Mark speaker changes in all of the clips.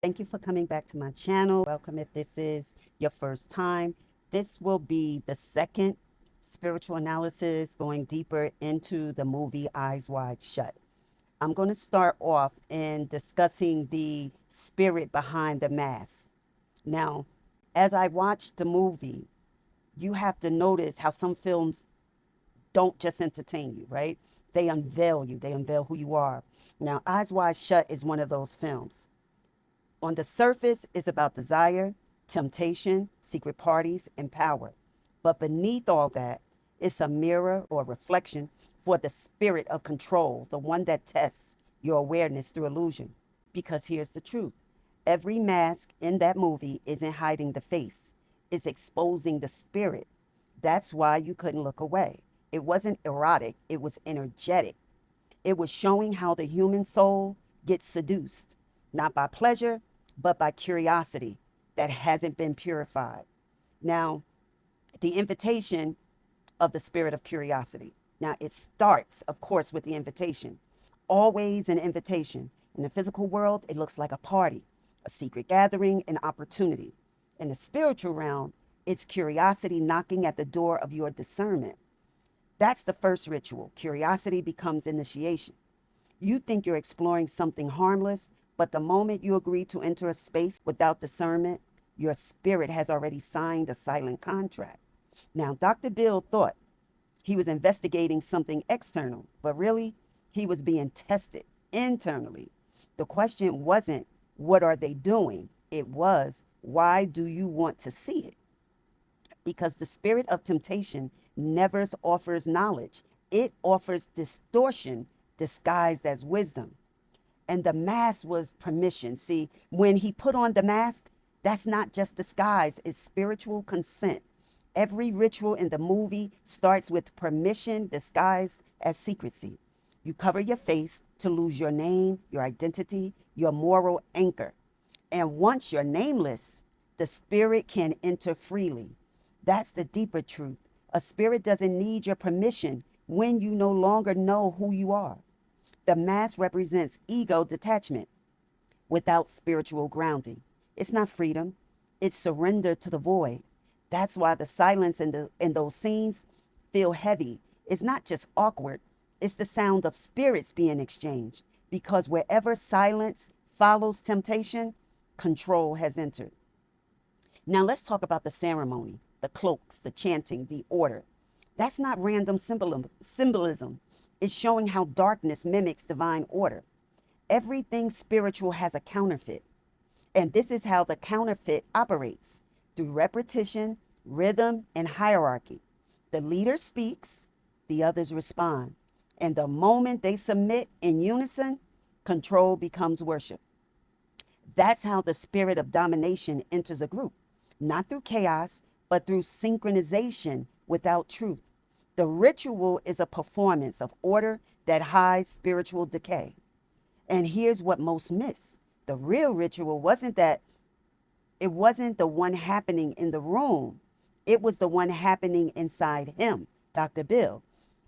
Speaker 1: Thank you for coming back to my channel. Welcome if this is your first time. This will be the second spiritual analysis going deeper into the movie Eyes Wide Shut. I'm going to start off in discussing the spirit behind the mask. Now, as I watch the movie, you have to notice how some films don't just entertain you, right? They unveil you, they unveil who you are. Now, Eyes Wide Shut is one of those films. On the surface, it's about desire, temptation, secret parties, and power. But beneath all that, it's a mirror or reflection for the spirit of control, the one that tests your awareness through illusion. Because here's the truth: every mask in that movie isn't hiding the face, it's exposing the spirit. That's why you couldn't look away. It wasn't erotic, it was energetic. It was showing how the human soul gets seduced, not by pleasure, but by curiosity that hasn't been purified. Now, the invitation of the spirit of curiosity. Now, it starts, of course, with the invitation. Always an invitation. In the physical world, it looks like a party, a secret gathering, an opportunity. In the spiritual realm, it's curiosity knocking at the door of your discernment. That's the first ritual. Curiosity becomes initiation. You think you're exploring something harmless, but the moment you agree to enter a space without discernment, your spirit has already signed a silent contract. Now, Dr. Bill thought he was investigating something external, but really, he was being tested internally. The question wasn't, what are they doing? It was, why do you want to see it? Because the spirit of temptation never offers knowledge, it offers distortion disguised as wisdom. And the mask was permission. See, when he put on the mask, that's not just disguise, it's spiritual consent. Every ritual in the movie starts with permission disguised as secrecy. You cover your face to lose your name, your identity, your moral anchor. And once you're nameless, the spirit can enter freely. That's the deeper truth. A spirit doesn't need your permission when you no longer know who you are. The mask represents ego detachment without spiritual grounding. It's not freedom, it's surrender to the void. That's why the silence in those scenes feel heavy. It's not just awkward, it's the sound of spirits being exchanged. Because wherever silence follows temptation, control has entered. Now let's talk about the ceremony, the cloaks, the chanting, the order. That's not random symbolism. It's showing how darkness mimics divine order. Everything spiritual has a counterfeit. And this is how the counterfeit operates: through repetition, rhythm, and hierarchy. The leader speaks, the others respond. And the moment they submit in unison, control becomes worship. That's how the spirit of domination enters a group, not through chaos, but through synchronization without truth. The ritual is a performance of order that hides spiritual decay. And here's what most miss: the real ritual wasn't the one happening in the room. It was the one happening inside him, Dr. Bill.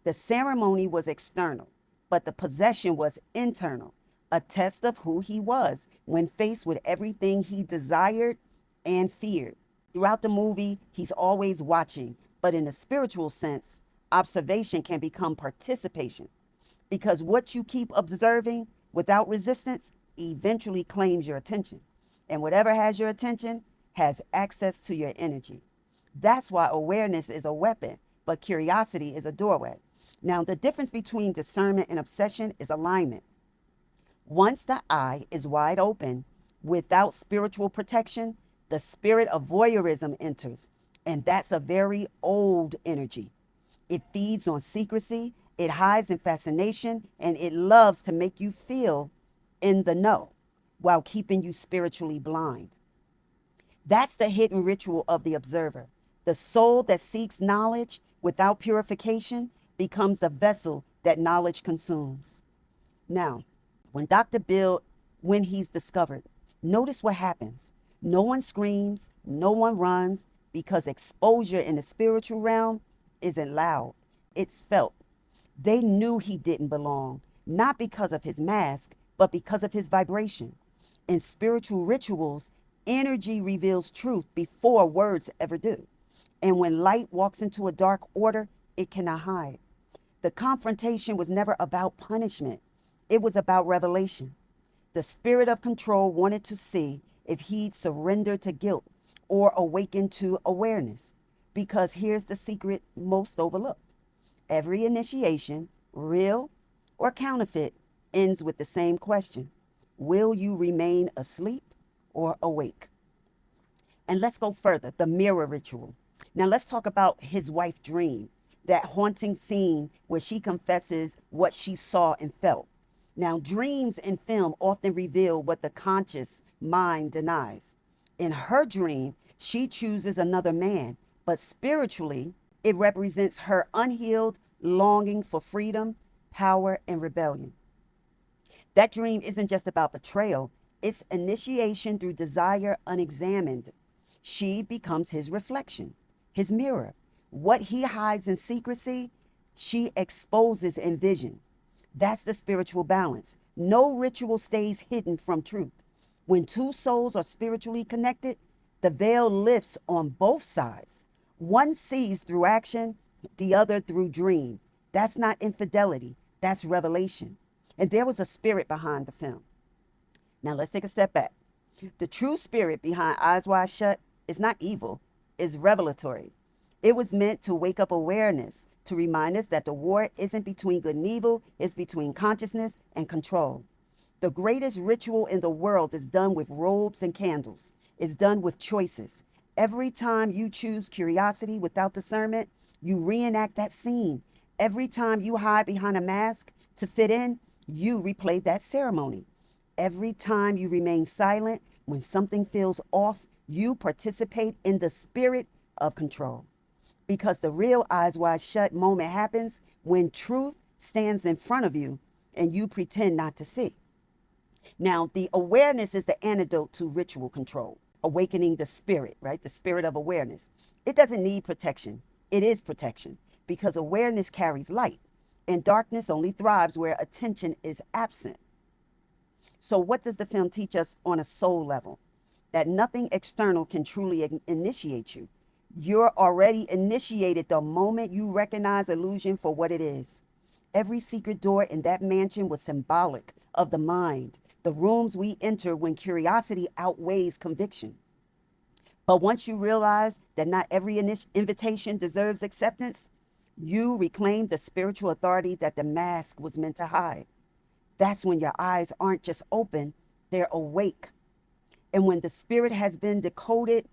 Speaker 1: The ceremony was external, but the possession was internal, a test of who he was when faced with everything he desired and feared. Throughout the movie, he's always watching, but in a spiritual sense, observation can become participation. Because what you keep observing without resistance eventually claims your attention. And whatever has your attention has access to your energy. That's why awareness is a weapon, but curiosity is a doorway. Now, the difference between discernment and obsession is alignment. Once the eye is wide open, without spiritual protection, the spirit of voyeurism enters. And that's a very old energy. It feeds on secrecy, it hides in fascination, and it loves to make you feel in the know while keeping you spiritually blind. That's the hidden ritual of the observer. The soul that seeks knowledge without purification becomes the vessel that knowledge consumes. Now, when he's discovered, notice what happens. No one screams, no one runs, because exposure in the spiritual realm isn't loud, it's felt. They knew he didn't belong, not because of his mask, but because of his vibration. In spiritual rituals, energy reveals truth before words ever do. And when light walks into a dark order, it cannot hide. The confrontation was never about punishment, it was about revelation. The spirit of control wanted to see if he'd surrender to guilt or awaken to awareness. Because here's the secret most overlooked: every initiation, real or counterfeit, ends with the same question: will you remain asleep or awake? And let's go further: the mirror ritual. Now, let's talk about his wife dream, that haunting scene where she confesses what she saw and felt. Now, dreams in film often reveal what the conscious mind denies. In her dream, she chooses another man, but spiritually, it represents her unhealed longing for freedom, power, and rebellion. That dream isn't just about betrayal, it's initiation through desire unexamined. She becomes his reflection, his mirror. What he hides in secrecy, she exposes in vision. That's the spiritual balance. No ritual stays hidden from truth. When two souls are spiritually connected, the veil lifts on both sides. One sees through action, the other through dream. That's not infidelity, that's revelation. And there was a spirit behind the film. Now let's take a step back. The true spirit behind Eyes Wide Shut is not evil, it's revelatory. It was meant to wake up awareness, to remind us that the war isn't between good and evil, it's between consciousness and control. The greatest ritual in the world is done with robes and candles. It's done with choices. Every time you choose curiosity without discernment, you reenact that scene. Every time you hide behind a mask to fit in, you replay that ceremony. Every time you remain silent when something feels off, you participate in the spirit of control. Because the real Eyes Wide Shut moment happens when truth stands in front of you and you pretend not to see. Now, the awareness is the antidote to ritual control, awakening the spirit, right? The spirit of awareness. It doesn't need protection. It is protection because awareness carries light and darkness only thrives where attention is absent. So what does the film teach us on a soul level? That nothing external can truly initiate you. You're already initiated the moment you recognize illusion for what it is. Every secret door in that mansion was symbolic of the mind, the rooms we enter when curiosity outweighs conviction. But once you realize that not every invitation deserves acceptance, you reclaim the spiritual authority that the mask was meant to hide. That's when your eyes aren't just open, they're awake. And when the spirit has been decoded,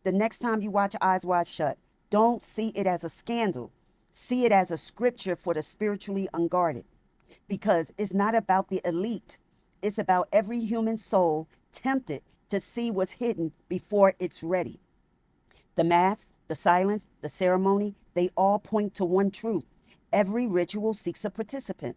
Speaker 1: the next time you watch Eyes Wide Shut, don't see it as a scandal. See it as a scripture for the spiritually unguarded. Because it's not about the elite. It's about every human soul tempted to see what's hidden before it's ready. The mask, the silence, the ceremony, they all point to one truth. Every ritual seeks a participant.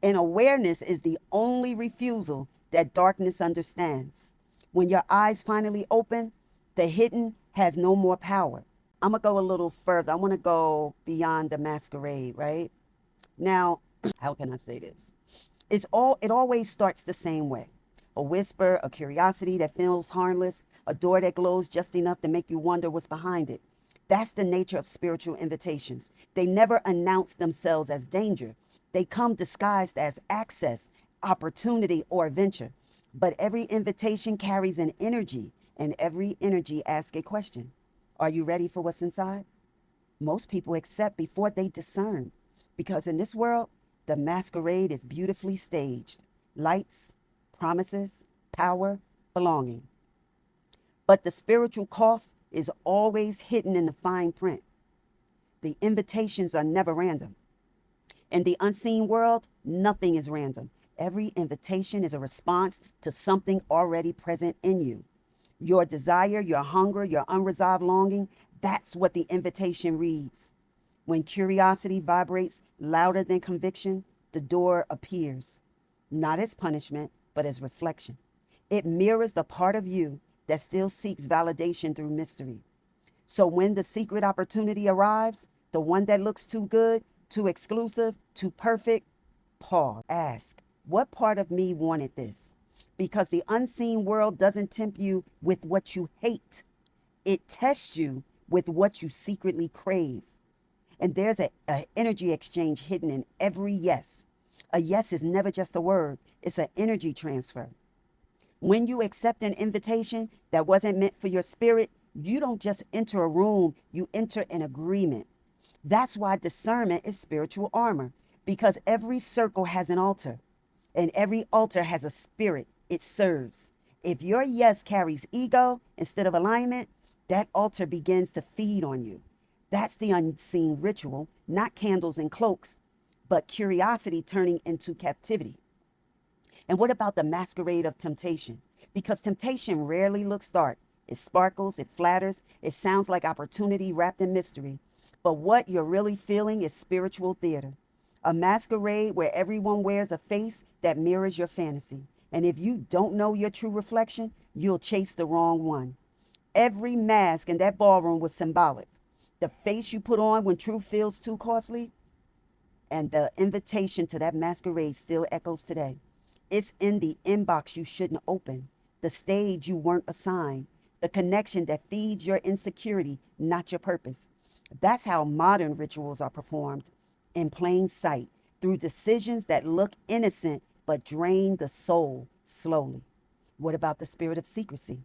Speaker 1: And awareness is the only refusal that darkness understands. When your eyes finally open, the hidden has no more power. I'm going to go a little further. I want to go beyond the masquerade, right? Now, how can I say this? It always starts the same way. A whisper, a curiosity that feels harmless, a door that glows just enough to make you wonder what's behind it. That's the nature of spiritual invitations. They never announce themselves as danger. They come disguised as access, opportunity, or adventure. But every invitation carries an energy, and every energy asks a question. Are you ready for what's inside? Most people accept before they discern, because in this world, the masquerade is beautifully staged. Lights, promises, power, belonging. But the spiritual cost is always hidden in the fine print. The invitations are never random. In the unseen world, nothing is random. Every invitation is a response to something already present in you. Your desire, your hunger, your unresolved longing, that's what the invitation reads. When curiosity vibrates louder than conviction, the door appears, not as punishment, but as reflection. It mirrors the part of you that still seeks validation through mystery. So when the secret opportunity arrives, the one that looks too good, too exclusive, too perfect, pause, ask, what part of me wanted this? because the unseen world doesn't tempt you with what you hate. It tests you with what you secretly crave. And there's a energy exchange hidden in every yes. A yes is never just a word, it's an energy transfer. When you accept an invitation that wasn't meant for your spirit, you don't just enter a room, you enter an agreement. That's why discernment is spiritual armor, because every circle has an altar, and every altar has a spirit it serves. If your yes carries ego instead of alignment, that altar begins to feed on you. That's the unseen ritual, not candles and cloaks, but curiosity turning into captivity. And what about the masquerade of temptation? Because temptation rarely looks dark. It sparkles, it flatters, it sounds like opportunity wrapped in mystery. But what you're really feeling is spiritual theater. A masquerade where everyone wears a face that mirrors your fantasy. And if you don't know your true reflection, you'll chase the wrong one. Every mask in that ballroom was symbolic. The face you put on when truth feels too costly, and the invitation to that masquerade still echoes today. It's in the inbox you shouldn't open, the stage you weren't assigned, the connection that feeds your insecurity, not your purpose. That's how modern rituals are performed, in plain sight, through decisions that look innocent but drain the soul slowly. What about the spirit of secrecy?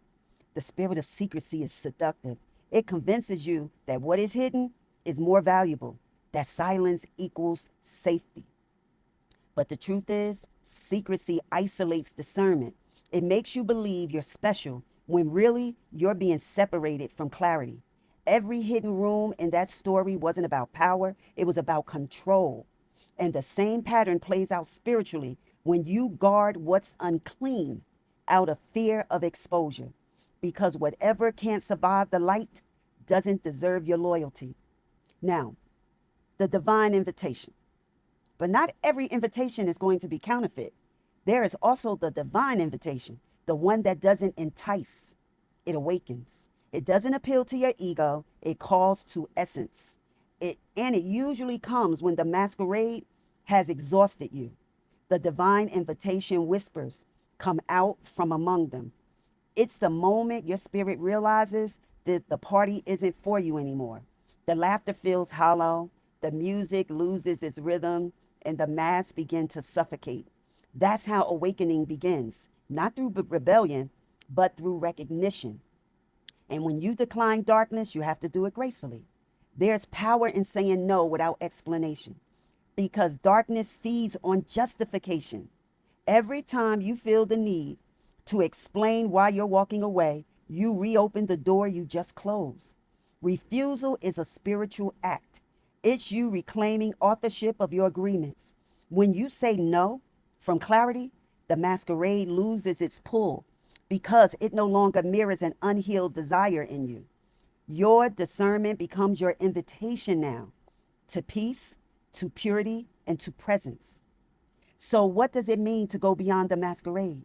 Speaker 1: The spirit of secrecy is seductive. It convinces you that what is hidden is more valuable, that silence equals safety. But the truth is, secrecy isolates discernment. It makes you believe you're special when really you're being separated from clarity. Every hidden room in that story wasn't about power, it was about control. And the same pattern plays out spiritually when you guard what's unclean out of fear of exposure. Because whatever can't survive the light doesn't deserve your loyalty. Now, the divine invitation. But not every invitation is going to be counterfeit. There is also the divine invitation, the one that doesn't entice, it awakens. It doesn't appeal to your ego, it calls to essence. And it usually comes when the masquerade has exhausted you. The divine invitation whispers, "Come out from among them." It's the moment your spirit realizes that the party isn't for you anymore. The laughter feels hollow, the music loses its rhythm, and the mass begin to suffocate. That's how awakening begins, not through rebellion, but through recognition. And when you decline darkness, you have to do it gracefully. There's power in saying no without explanation, because darkness feeds on justification. Every time you feel the need to explain why you're walking away, you reopen the door you just closed. Refusal is a spiritual act. It's you reclaiming authorship of your agreements. When you say no from clarity, the masquerade loses its pull because it no longer mirrors an unhealed desire in you. Your discernment becomes your invitation now to peace, to purity, and to presence. So, what does it mean to go beyond the masquerade?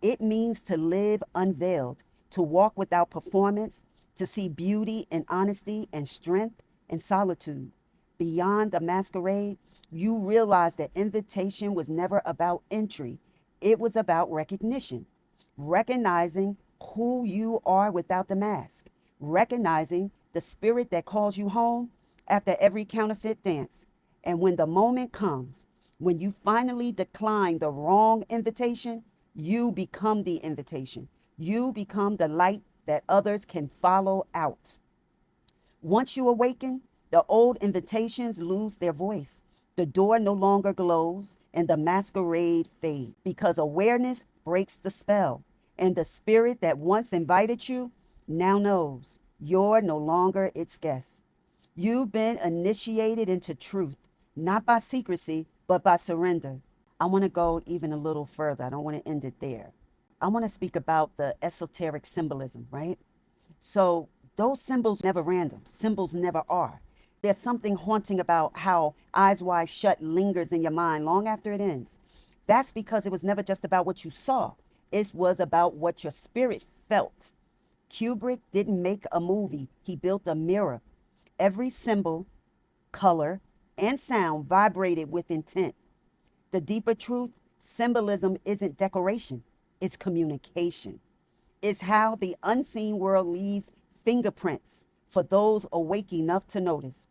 Speaker 1: It means to live unveiled, to walk without performance, to see beauty in honesty and strength in solitude. Beyond the masquerade, you realize that invitation was never about entry, it was about recognition. Recognizing who you are without the mask, recognizing the spirit that calls you home after every counterfeit dance. And when the moment comes, when you finally decline the wrong invitation, you become the invitation. You become the light that others can follow out. Once you awaken, the old invitations lose their voice. The door no longer glows and the masquerade fades because awareness breaks the spell. And the spirit that once invited you now knows you're no longer its guest. You've been initiated into truth, not by secrecy, but by surrender. I want to go even a little further. I don't want to end it there. I want to speak about the esoteric symbolism, right? So those symbols never random. Symbols never are. There's something haunting about how Eyes Wide Shut lingers in your mind long after it ends. That's because it was never just about what you saw. It was about what your spirit felt. Kubrick didn't make a movie. He built a mirror. Every symbol, color, and sound vibrated with intent. The deeper truth, symbolism isn't decoration. It's communication. It's how the unseen world leaves fingerprints for those awake enough to notice.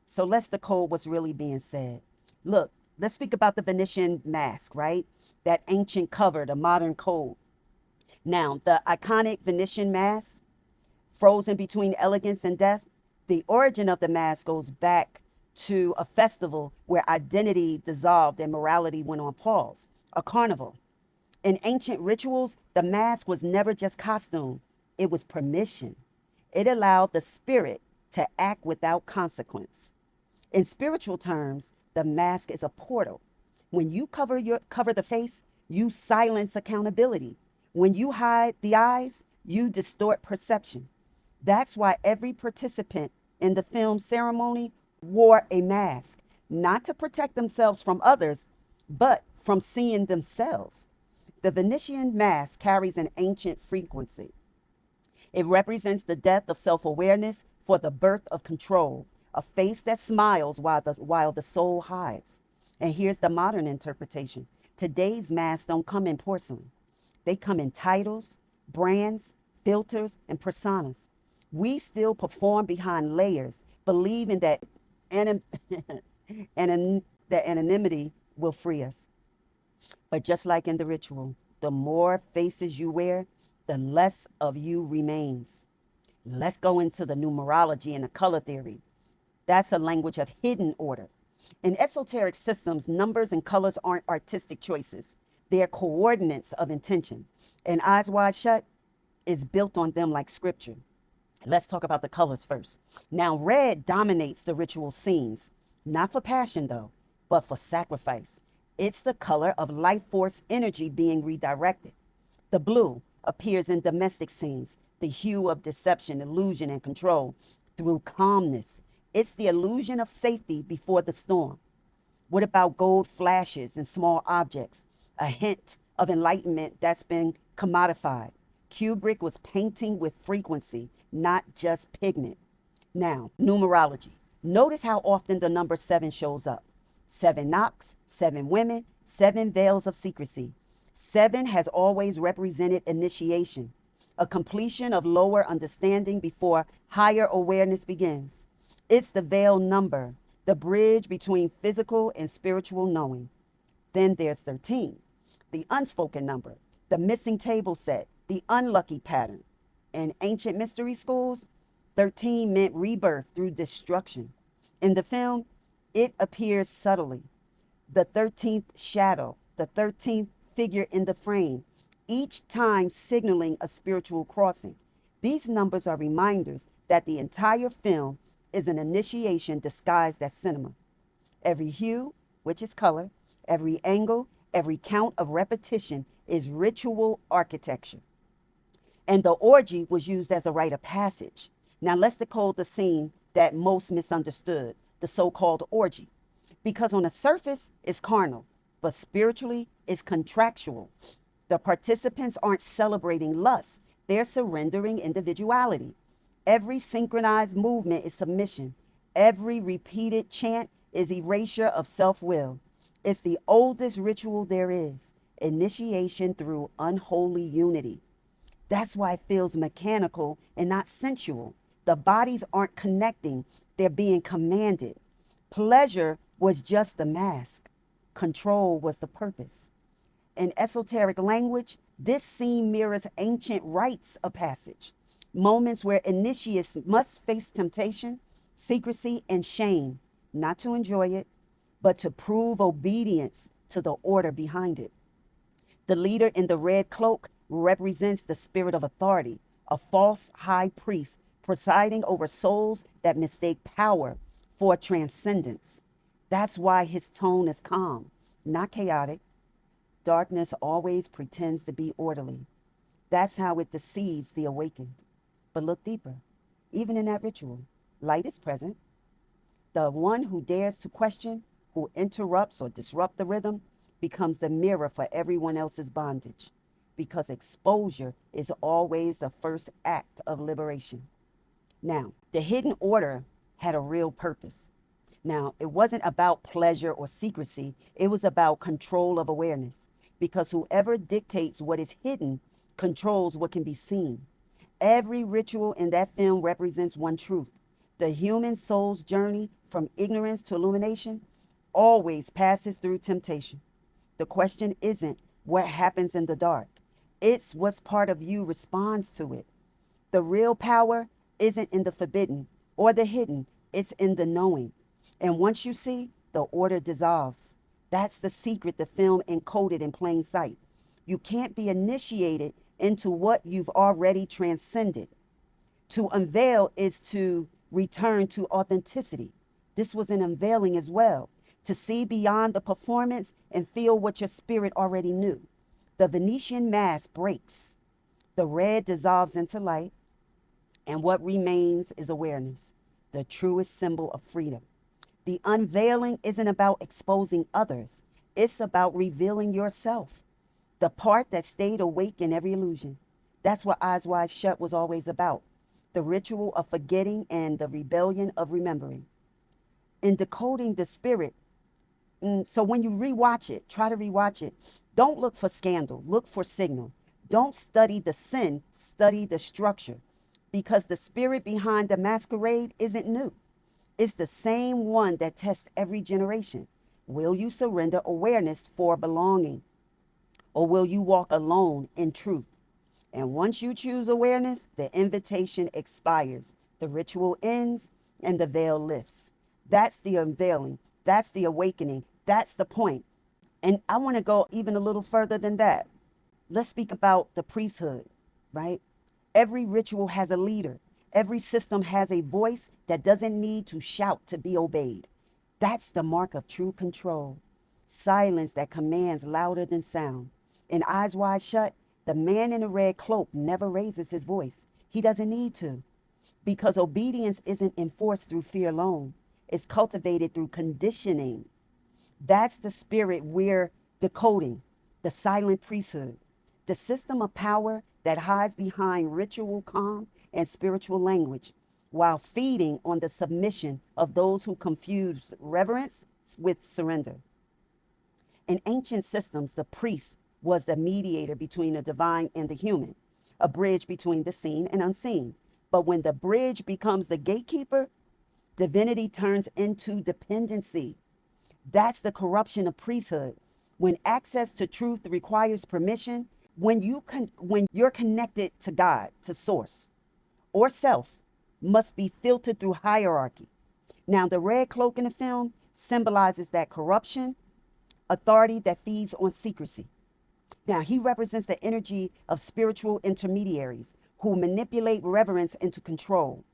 Speaker 1: So let's decode what's really being said. Look, let's speak about the Venetian mask, right? That ancient cover, the modern code. Now, the iconic Venetian mask, frozen between elegance and death, the origin of the mask goes back to a festival where identity dissolved and morality went on pause, a carnival. In ancient rituals, the mask was never just costume, it was permission. It allowed the spirit to act without consequence. In spiritual terms, the mask is a portal. When you cover the face, you silence accountability. When you hide the eyes, you distort perception. That's why every participant in the film ceremony wore a mask, not to protect themselves from others, but from seeing themselves. The Venetian mask carries an ancient frequency. It represents the death of self awareness for the birth of control, a face that smiles while the soul hides. And here's the modern interpretation. Today's masks don't come in porcelain, they come in titles, brands, filters, and personas. We still perform behind layers, believing that, anim- that anonymity will free us. But just like in the ritual, the more faces you wear, the less of you remains. Let's go into the numerology and the color theory. That's a language of hidden order. In esoteric systems, numbers and colors aren't artistic choices. They're coordinates of intention. And Eyes Wide Shut is built on them like scripture. Let's talk about the colors first. Now, red dominates the ritual scenes, not for passion though, but for sacrifice. It's the color of life force energy being redirected. The blue appears in domestic scenes, the hue of deception, illusion, and control through calmness. It's the illusion of safety before the storm. What about gold flashes and small objects? A hint of enlightenment that's been commodified. Kubrick was painting with frequency, not just pigment. Now, numerology. Notice how often the number 7 shows up. 7 knocks, 7 women, 7 veils of secrecy. 7 has always represented initiation, a completion of lower understanding before higher awareness begins. It's the veil number, the bridge between physical and spiritual knowing. Then there's 13, the unspoken number, the missing table set, the unlucky pattern. In ancient mystery schools, 13 meant rebirth through destruction. In the film, it appears subtly. The 13th shadow, the 13th figure in the frame, each time signaling a spiritual crossing. These numbers are reminders that the entire film is an initiation disguised as cinema. Every hue, which is color, every angle, every count of repetition is ritual architecture. And the orgy was used as a rite of passage. Now let's decode the scene that most misunderstood, the so-called orgy. Because on the surface, it's carnal, but spiritually, it's contractual. The participants aren't celebrating lust, they're surrendering individuality. Every synchronized movement is submission. Every repeated chant is erasure of self will. It's the oldest ritual there is, initiation through unholy unity. That's why it feels mechanical and not sensual. The bodies aren't connecting, they're being commanded. Pleasure was just the mask, control was the purpose. In esoteric language, this scene mirrors ancient rites of passage, moments where initiates must face temptation, secrecy, and shame, not to enjoy it, but to prove obedience to the order behind it. The leader in the red cloak represents the spirit of authority, a false high priest presiding over souls that mistake power for transcendence. That's why his tone is calm, not chaotic. Darkness always pretends to be orderly. That's how it deceives the awakened. But look deeper. Even in that ritual, light is present. The one who dares to question, who interrupts or disrupts the rhythm, becomes the mirror for everyone else's bondage. Because exposure is always the first act of liberation. Now, the hidden order had a real purpose. Now, it wasn't about pleasure or secrecy, it was about control of awareness. because whoever dictates what is hidden controls what can be seen. Every ritual in that film represents one truth. The human soul's journey from ignorance to illumination always passes through temptation. The question isn't what happens in the dark, it's what's part of you responds to it. The real power isn't in the forbidden or the hidden, it's in the knowing. And once you see, the order dissolves. That's the secret the film encoded in plain sight. You can't be initiated into what you've already transcended. To unveil is to return to authenticity. This was an unveiling as well, to see beyond the performance and feel what your spirit already knew. The Venetian mask breaks, the red dissolves into light, and what remains is awareness, the truest symbol of freedom. The unveiling isn't about exposing others, it's about revealing yourself, the part that stayed awake in every illusion. That's what Eyes Wide Shut was always about, the ritual of forgetting and the rebellion of remembering. In decoding the spirit, so when you rewatch it, try to rewatch it. Don't look for scandal, look for signal. Don't study the sin, study the structure. Because the spirit behind the masquerade isn't new. It's the same one that tests every generation. Will you surrender awareness for belonging? Or will you walk alone in truth? And once you choose awareness, the invitation expires, the ritual ends, and the veil lifts. That's the unveiling. That's the awakening. That's the point. And I want to go even a little further than that. Let's speak about the priesthood, right? Every ritual has a leader. Every system has a voice that doesn't need to shout to be obeyed. That's the mark of true control. Silence that commands louder than sound. In Eyes Wide Shut, the man in the red cloak never raises his voice. He doesn't need to, because obedience isn't enforced through fear alone. It's cultivated through conditioning. That's the spirit we're decoding, the silent priesthood, the system of power that hides behind ritual calm and spiritual language, while feeding on the submission of those who confuse reverence with surrender. In ancient systems, the priest was the mediator between the divine and the human, a bridge between the seen and unseen. But when the bridge becomes the gatekeeper, divinity turns into dependency. That's the corruption of priesthood. When access to truth requires permission, when you're connected to God, to source, or self, must be filtered through hierarchy. Now, the red cloak in the film symbolizes that corruption, authority that feeds on secrecy. Now, he represents the energy of spiritual intermediaries who manipulate reverence into control.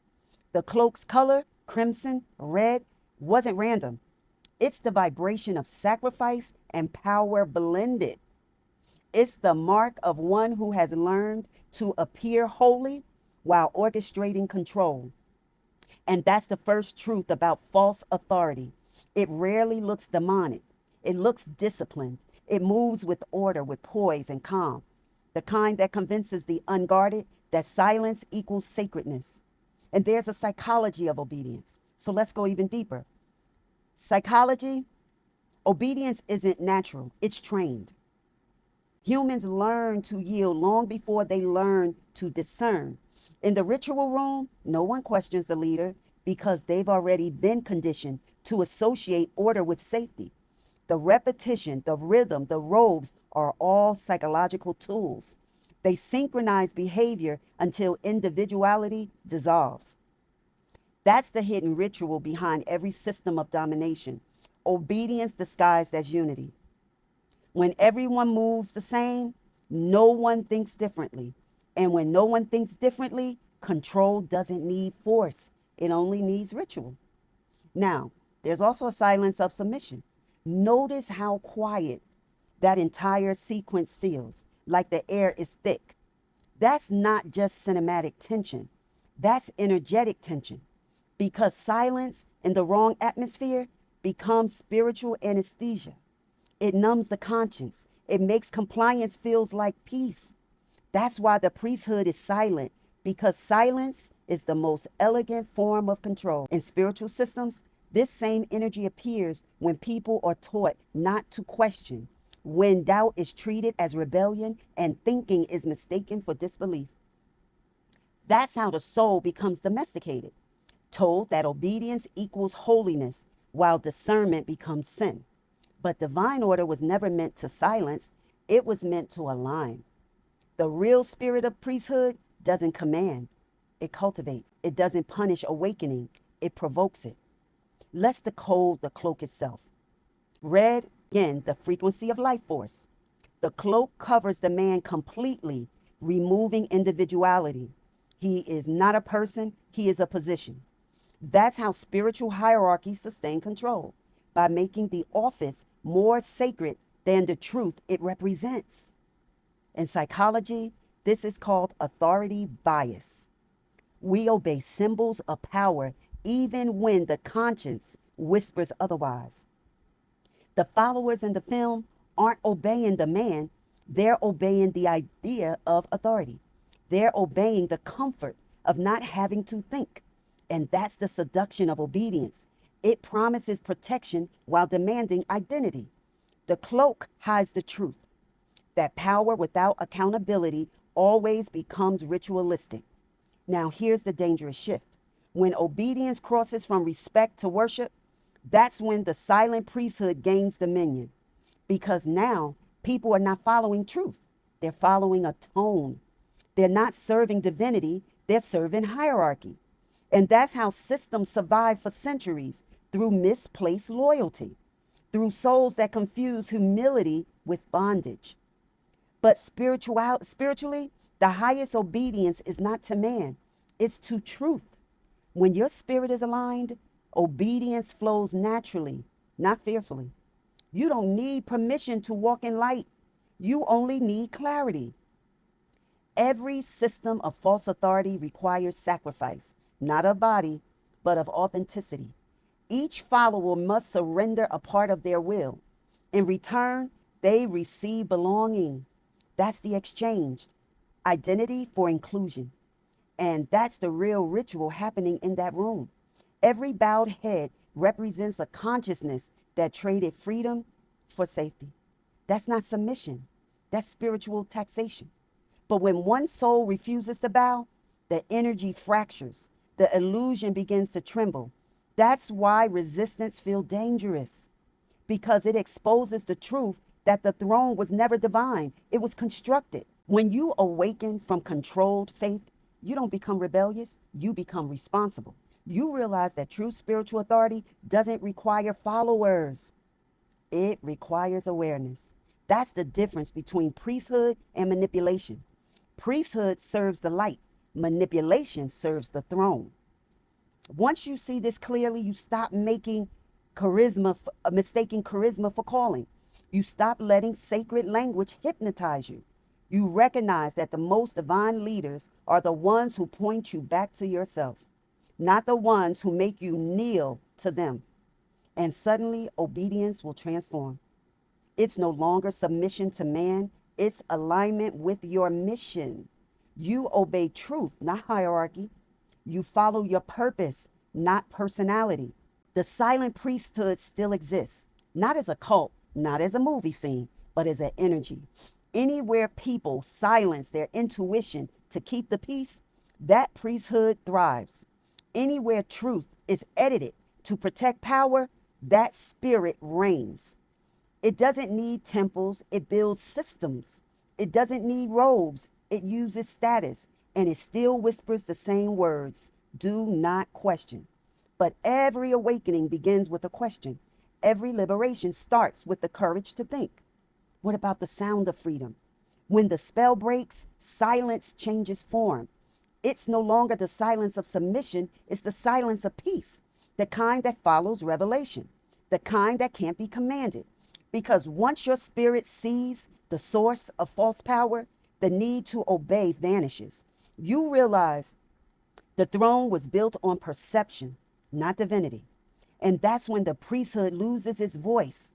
Speaker 1: The cloak's color, crimson, red, wasn't random. It's the vibration of sacrifice and power blended. It's the mark of one who has learned to appear holy while orchestrating control. And that's the first truth about false authority. It rarely looks demonic. It looks disciplined. It moves with order, with poise and calm. The kind that convinces the unguarded that silence equals sacredness. And there's a psychology of obedience. So let's go even deeper. Psychology, obedience isn't natural, it's trained. Humans learn to yield long before they learn to discern. In the ritual room, no one questions the leader because they've already been conditioned to associate order with safety. The repetition, the rhythm, the robes are all psychological tools. They synchronize behavior until individuality dissolves. That's the hidden ritual behind every system of domination. Obedience disguised as unity. When everyone moves the same, no one thinks differently. And when no one thinks differently, control doesn't need force. It only needs ritual. Now, there's also a silence of submission. Notice how quiet that entire sequence feels, like the air is thick. That's not just cinematic tension. That's energetic tension. Because silence in the wrong atmosphere becomes spiritual anesthesia. It numbs the conscience. It makes compliance feels like peace. That's why the priesthood is silent, because silence is the most elegant form of control. In spiritual systems, this same energy appears when people are taught not to question, when doubt is treated as rebellion and thinking is mistaken for disbelief. That's how the soul becomes domesticated, told that obedience equals holiness while discernment becomes sin. But divine order was never meant to silence, it was meant to align. The real spirit of priesthood doesn't command, it cultivates. It doesn't punish awakening, it provokes it. Let's decode the cloak itself. Red, again, the frequency of life force. The cloak covers the man completely, removing individuality. He is not a person, he is a position. That's how spiritual hierarchies sustain control, by making the office more sacred than the truth it represents. In psychology, this is called authority bias. We obey symbols of power even when the conscience whispers otherwise. The followers in the film aren't obeying the man, they're obeying the idea of authority. They're obeying the comfort of not having to think. And that's the seduction of obedience. It promises protection while demanding identity. The cloak hides the truth that power without accountability always becomes ritualistic. Now, here's the dangerous shift. When obedience crosses from respect to worship, that's when the silent priesthood gains dominion. Because now people are not following truth, they're following a tone. They're not serving divinity, they're serving hierarchy. And that's how systems survive for centuries, through misplaced loyalty, through souls that confuse humility with bondage. But spiritually, the highest obedience is not to man, it's to truth. When your spirit is aligned, obedience flows naturally, not fearfully. You don't need permission to walk in light. You only need clarity. Every system of false authority requires sacrifice, not of body, but of authenticity. Each follower must surrender a part of their will. In return, they receive belonging. That's the exchange. Identity for inclusion. And that's the real ritual happening in that room. Every bowed head represents a consciousness that traded freedom for safety. That's not submission, that's spiritual taxation. But when one soul refuses to bow, the energy fractures, the illusion begins to tremble. That's why resistance feels dangerous, because it exposes the truth that the throne was never divine, it was constructed. When you awaken from controlled faith, you don't become rebellious, you become responsible. You realize that true spiritual authority doesn't require followers, it requires awareness. That's the difference between priesthood and manipulation. Priesthood serves the light, manipulation serves the throne. Once you see this clearly, you stop mistaking charisma for calling. You stop letting sacred language hypnotize you. You recognize that the most divine leaders are the ones who point you back to yourself, not the ones who make you kneel to them. And suddenly, obedience will transform. It's no longer submission to man, it's alignment with your mission. You obey truth, not hierarchy. You follow your purpose, not personality. The silent priesthood still exists, not as a cult, not as a movie scene, but as an energy. Anywhere people silence their intuition to keep the peace, that priesthood thrives. Anywhere truth is edited to protect power, that spirit reigns. It doesn't need temples, it builds systems. It doesn't need robes, it uses status, and it still whispers the same words: do not question. But every awakening begins with a question. Every liberation starts with the courage to think. What about the sound of freedom? When the spell breaks, silence changes form. It's no longer the silence of submission, it's the silence of peace, the kind that follows revelation, the kind that can't be commanded. Because once your spirit sees the source of false power, the need to obey vanishes. You realize the throne was built on perception, not divinity. And that's when the priesthood loses its voice,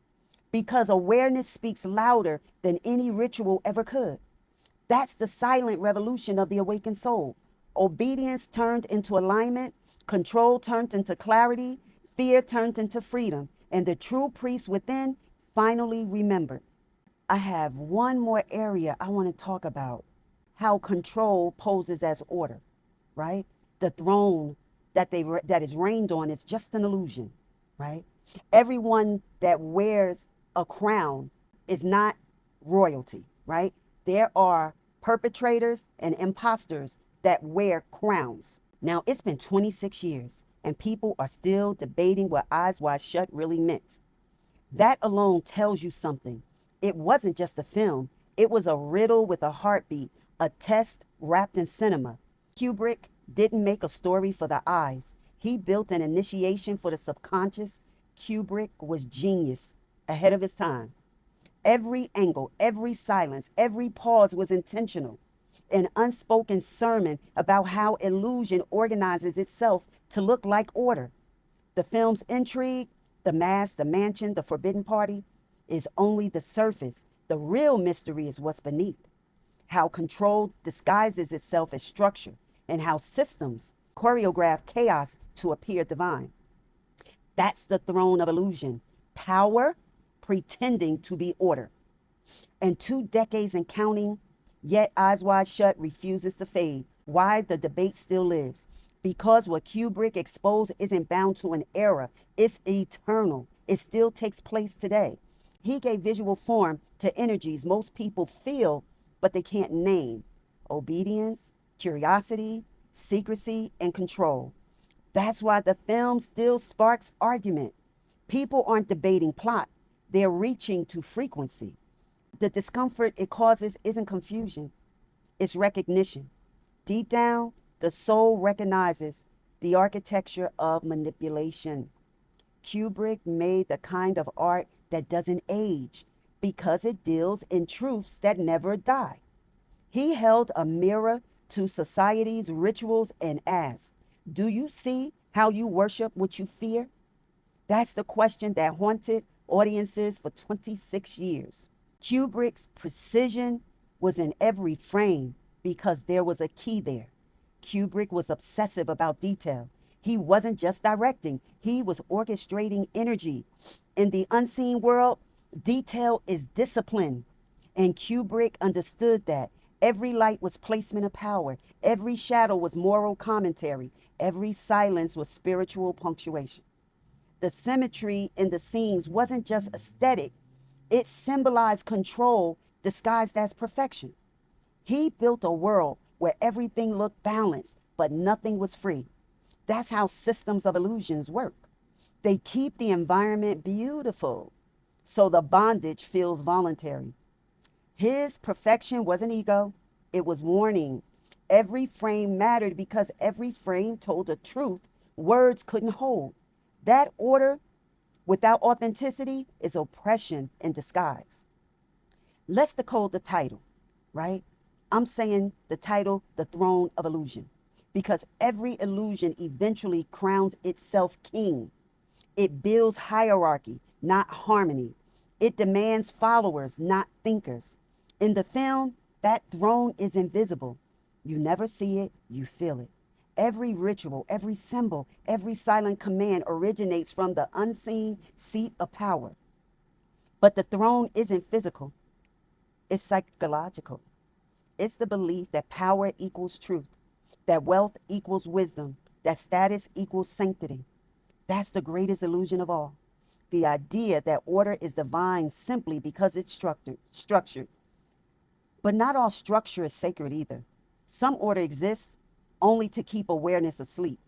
Speaker 1: because awareness speaks louder than any ritual ever could. That's the silent revolution of the awakened soul. Obedience turned into alignment, control turned into clarity, fear turned into freedom, and the true priest within finally remembered. I have one more area I want to talk about: how control poses as order, right? The throne that is reigned on is just an illusion, right? Everyone that wears a crown is not royalty, right? There are perpetrators and imposters that wear crowns. Now, it's been 26 years and people are still debating what Eyes Wide Shut really meant. That alone tells you something. It wasn't just a film, it was a riddle with a heartbeat, a test wrapped in cinema. Kubrick didn't make a story for the eyes, he built an initiation for the subconscious. Kubrick was genius, ahead of his time. Every angle, every silence, every pause was intentional. An unspoken sermon about how illusion organizes itself to look like order. The film's intrigue, the mask, the mansion, the forbidden party, is only the surface. The real mystery is what's beneath. How control disguises itself as structure, and how systems choreograph chaos to appear divine. That's the throne of illusion. Power pretending to be order. And 2 decades and counting, yet Eyes Wide Shut refuses to fade. Why? The debate still lives. Because what Kubrick exposed isn't bound to an era, it's eternal. It still takes place today. He gave visual form to energies most people feel, but they can't name: obedience, curiosity, secrecy, and control. That's why the film still sparks argument. People aren't debating plot, they're reaching to frequency. The discomfort it causes isn't confusion, it's recognition. Deep down, the soul recognizes the architecture of manipulation. Kubrick made the kind of art that doesn't age because it deals in truths that never die. He held a mirror to society's rituals and asked, "Do you see how you worship what you fear?" That's the question that haunted audiences for 26 years. Kubrick's precision was in every frame because there was a key there. Kubrick was obsessive about detail. He wasn't just directing, he was orchestrating energy. In the unseen world, detail is discipline. And Kubrick understood that. Every light was placement of power, every shadow was moral commentary, every silence was spiritual punctuation. The symmetry in the scenes wasn't just aesthetic, it symbolized control disguised as perfection. He built a world where everything looked balanced, but nothing was free. That's how systems of illusions work. They keep the environment beautiful, so the bondage feels voluntary. His perfection wasn't ego, it was warning. Every frame mattered because every frame told a truth words couldn't hold. That order without authenticity is oppression in disguise. Let's decode the title, right? I'm saying the title, The Throne of Illusion, because every illusion eventually crowns itself king. It builds hierarchy, not harmony. It demands followers, not thinkers. In the film, that throne is invisible. You never see it, you feel it. Every ritual, every symbol, every silent command originates from the unseen seat of power. But the throne isn't physical, it's psychological. It's the belief that power equals truth, that wealth equals wisdom, that status equals sanctity. That's the greatest illusion of all. The idea that order is divine simply because it's structured. But not all structure is sacred either. Some order exists only to keep awareness asleep.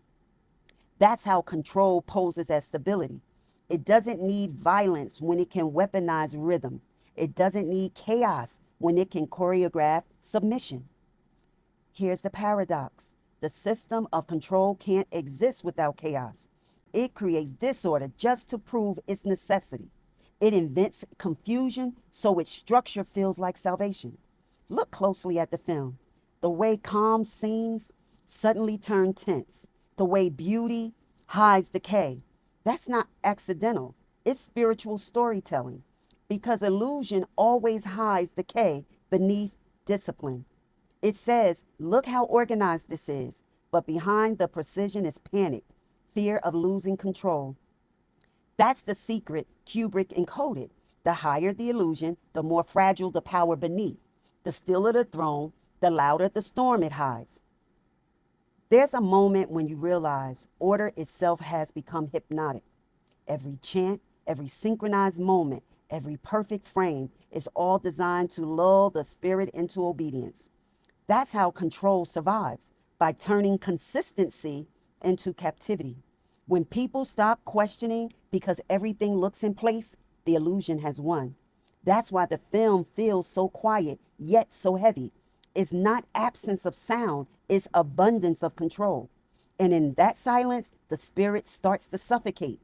Speaker 1: That's how control poses as stability. It doesn't need violence when it can weaponize rhythm. It doesn't need chaos when it can choreograph submission. Here's the paradox: the system of control can't exist without chaos. It creates disorder just to prove its necessity. It invents confusion so its structure feels like salvation. Look closely at the film. The way calm scenes suddenly turn tense. The way beauty hides decay. That's not accidental. It's spiritual storytelling. Because illusion always hides decay beneath discipline. It says, look how organized this is. But behind the precision is panic, fear of losing control. That's the secret Kubrick encoded. The higher the illusion, the more fragile the power beneath. The stiller the throne, the louder the storm it hides. There's a moment when you realize order itself has become hypnotic. Every chant, every synchronized moment, every perfect frame is all designed to lull the spirit into obedience. That's how control survives, by turning consistency into captivity. When people stop questioning because everything looks in place, the illusion has won. That's why the film feels so quiet yet so heavy. It's not absence of sound, it's abundance of control. And in that silence, the spirit starts to suffocate.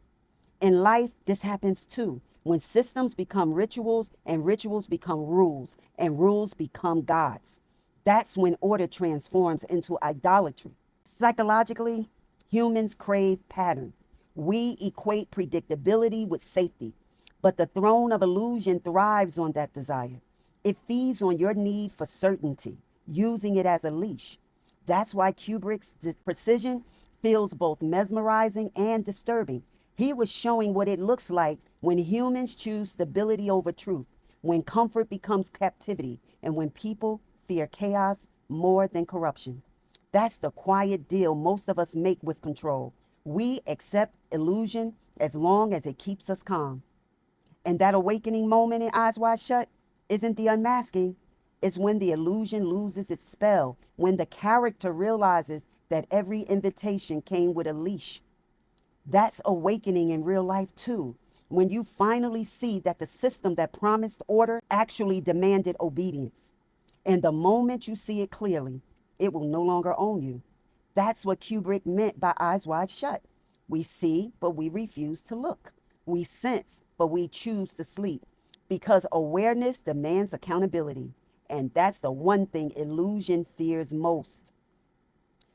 Speaker 1: In life, this happens too. When systems become rituals and rituals become rules and rules become gods, that's when order transforms into idolatry. Psychologically, humans crave pattern. We equate predictability with safety, but the throne of illusion thrives on that desire. It feeds on your need for certainty, using it as a leash. That's why Kubrick's precision feels both mesmerizing and disturbing. He was showing what it looks like when humans choose stability over truth, when comfort becomes captivity, and when people fear chaos more than corruption. That's the quiet deal most of us make with control. We accept illusion as long as it keeps us calm. And that awakening moment in Eyes Wide Shut isn't the unmasking. It's when the illusion loses its spell, when the character realizes that every invitation came with a leash. That's awakening in real life too. When you finally see that the system that promised order actually demanded obedience. And the moment you see it clearly, it will no longer own you. That's what Kubrick meant by Eyes Wide Shut. We see, but we refuse to look. We sense, but we choose to sleep. Because awareness demands accountability. And that's the one thing illusion fears most.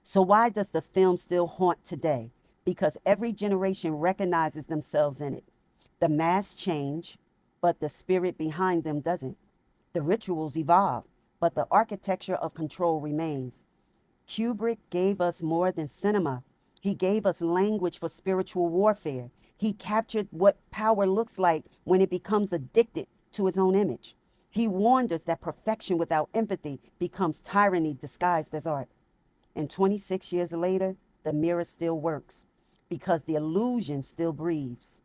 Speaker 1: So why does the film still haunt today? Because every generation recognizes themselves in it. The masks change, but the spirit behind them doesn't. The rituals evolve, but the architecture of control remains. Kubrick gave us more than cinema. He gave us language for spiritual warfare. He captured what power looks like when it becomes addicted to its own image. He warned us that perfection without empathy becomes tyranny disguised as art. And 26 years later, the mirror still works because the illusion still breathes.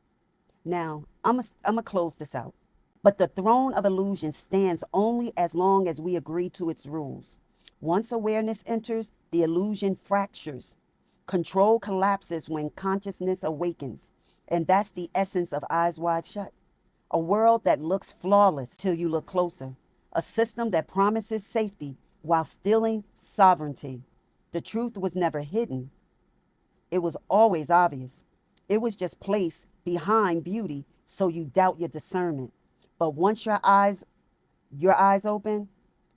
Speaker 1: Now, I'm going to close this out. But the throne of illusion stands only as long as we agree to its rules. Once awareness enters, the illusion fractures. Control collapses when consciousness awakens. And that's the essence of Eyes Wide Shut. A world that looks flawless till you look closer. A system that promises safety while stealing sovereignty. The truth was never hidden. It was always obvious. It was just placed behind beauty so you doubt your discernment. But once your eyes open,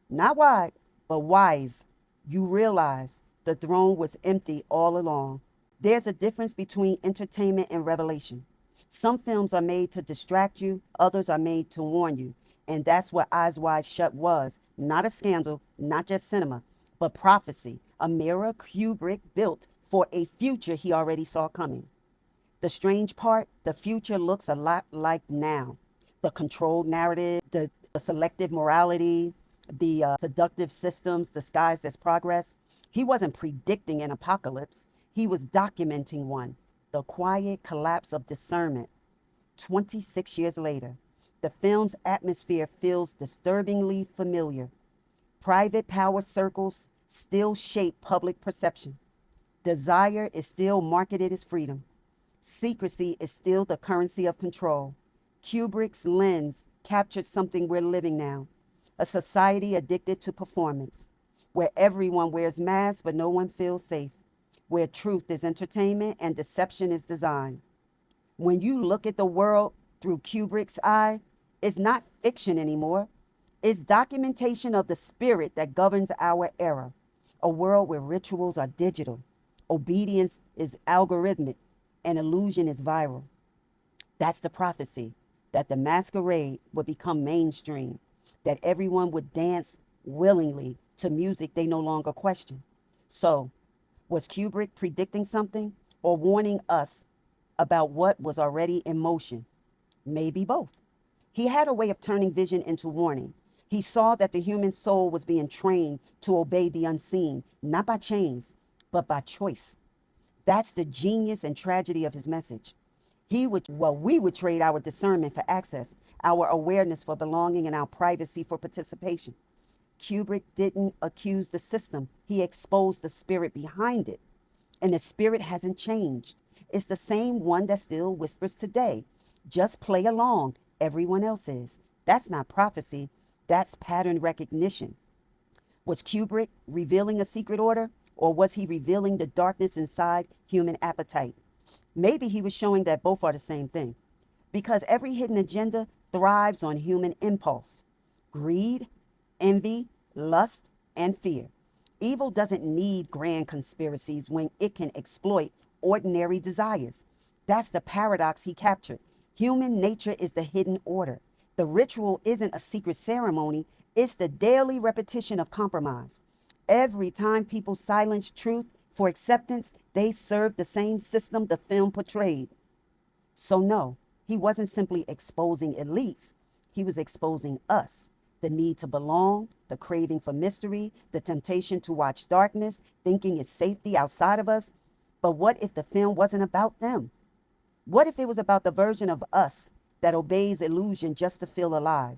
Speaker 1: not wide, but wise, you realize the throne was empty all along. There's a difference between entertainment and revelation. Some films are made to distract you, others are made to warn you. And that's what Eyes Wide Shut was. Not a scandal, not just cinema, but prophecy, a mirror Kubrick built for a future he already saw coming. The strange part, the future looks a lot like now. The controlled narrative, the selective morality, the seductive systems disguised as progress. He wasn't predicting an apocalypse. He was documenting one. The quiet collapse of discernment. 26 years later, the film's atmosphere feels disturbingly familiar. Private power circles still shape public perception. Desire is still marketed as freedom. Secrecy is still the currency of control. Kubrick's lens captured something we're living now, a society addicted to performance, where everyone wears masks but no one feels safe, where truth is entertainment and deception is design. When you look at the world through Kubrick's eye, it's not fiction anymore. It's documentation of the spirit that governs our era, a world where rituals are digital, obedience is algorithmic, and illusion is viral. That's the prophecy, that the masquerade would become mainstream, that everyone would dance willingly to music they no longer question. So, was Kubrick predicting something or warning us about what was already in motion? Maybe both. He had a way of turning vision into warning. He saw that the human soul was being trained to obey the unseen, not by chains, but by choice. That's the genius and tragedy of his message. We would trade our discernment for access, our awareness for belonging, and our privacy for participation. Kubrick didn't accuse the system, he exposed the spirit behind it. And the spirit hasn't changed. It's the same one that still whispers today. Just play along. Everyone else is. That's not prophecy, that's pattern recognition. Was Kubrick revealing a secret order, or was he revealing the darkness inside human appetite? Maybe he was showing that both are the same thing. Because every hidden agenda thrives on human impulse: greed, envy, lust, and fear. Evil doesn't need grand conspiracies when it can exploit ordinary desires. That's the paradox he captured. Human nature is the hidden order. The ritual isn't a secret ceremony, it's the daily repetition of compromise. Every time people silence truth for acceptance, they serve the same system the film portrayed. So, no, he wasn't simply exposing elites, he was exposing us. The need to belong, the craving for mystery, the temptation to watch darkness, thinking it's safety outside of us. But what if the film wasn't about them? What if it was about the version of us that obeys illusion just to feel alive?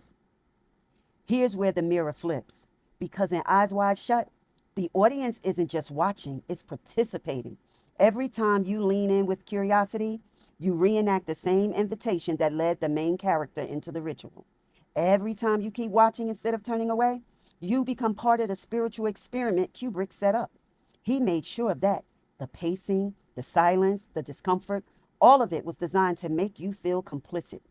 Speaker 1: Here's where the mirror flips. Because in Eyes Wide Shut, the audience isn't just watching, it's participating. Every time you lean in with curiosity, you reenact the same invitation that led the main character into the ritual. Every time you keep watching instead of turning away, you become part of the spiritual experiment Kubrick set up. He made sure of that. The pacing, the silence, the discomfort, all of it was designed to make you feel complicit,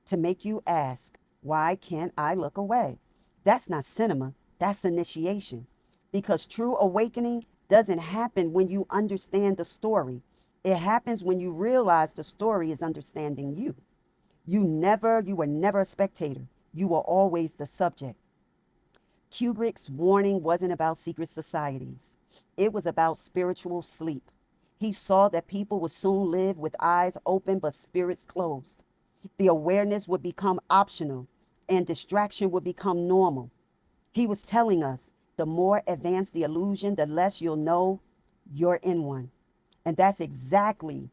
Speaker 1: to make you ask, why can't I look away? That's not cinema, that's initiation. Because true awakening doesn't happen when you understand the story. It happens when you realize the story is understanding you. You were never a spectator. You were always the subject. Kubrick's warning wasn't about secret societies. It was about spiritual sleep. He saw that people would soon live with eyes open but spirits closed. The awareness would become optional and distraction would become normal. He was telling us the more advanced the illusion, the less you'll know you're in one. And that's exactly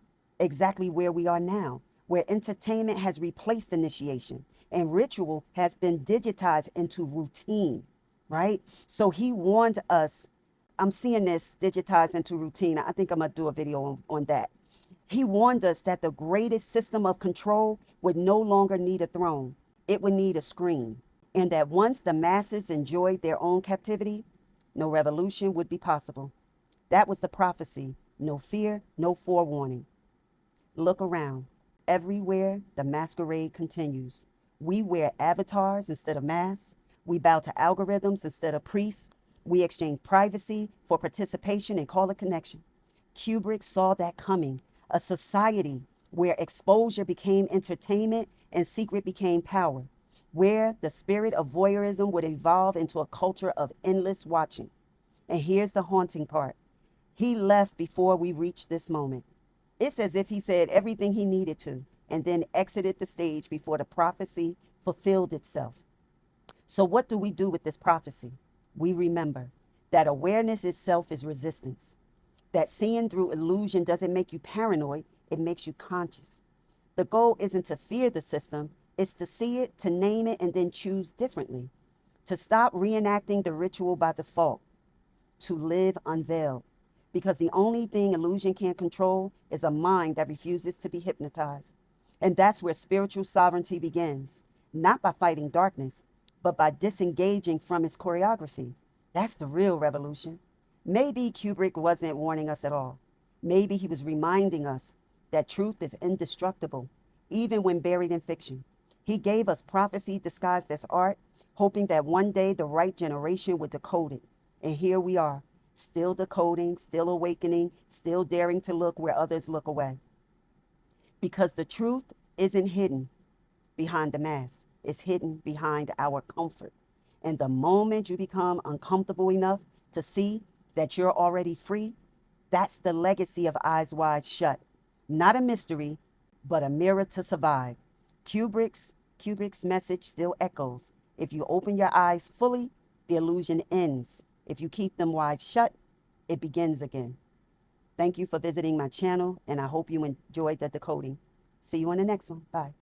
Speaker 1: where we are now, where entertainment has replaced initiation and ritual has been digitized into routine, right? So he warned us. I'm seeing this digitized into routine. I think I'm going to do a video on that. He warned us that the greatest system of control would no longer need a throne, it would need a screen. And that once the masses enjoyed their own captivity, no revolution would be possible. That was the prophecy. No fear, no forewarning. Look around. Everywhere the masquerade continues. We wear avatars instead of masks. We bow to algorithms instead of priests. We exchange privacy for participation and call it connection. Kubrick saw that coming. A society where exposure became entertainment and secret became power. Where the spirit of voyeurism would evolve into a culture of endless watching. And here's the haunting part. He left before we reached this moment. It's as if he said everything he needed to and then exited the stage before the prophecy fulfilled itself. So what do we do with this prophecy? We remember that awareness itself is resistance. That seeing through illusion doesn't make you paranoid, it makes you conscious. The goal isn't to fear the system, it's to see it, to name it, and then choose differently. To stop reenacting the ritual by default. To live unveiled. Because the only thing illusion can't control is a mind that refuses to be hypnotized. And that's where spiritual sovereignty begins. Not by fighting darkness, but by disengaging from its choreography. That's the real revolution. Maybe Kubrick wasn't warning us at all. Maybe he was reminding us that truth is indestructible, even when buried in fiction. He gave us prophecy disguised as art, hoping that one day the right generation would decode it. And here we are, still decoding, still awakening, still daring to look where others look away. Because the truth isn't hidden behind the mask, it's hidden behind our comfort. And the moment you become uncomfortable enough to see that you're already free, that's the legacy of Eyes Wide Shut. Not a mystery, but a mirror to survive. Kubrick's Kubrick's message still echoes. If you open your eyes fully, the illusion ends. If you keep them wide shut, it begins again. Thank you for visiting my channel, and I hope you enjoyed the decoding. See you on the next one. Bye.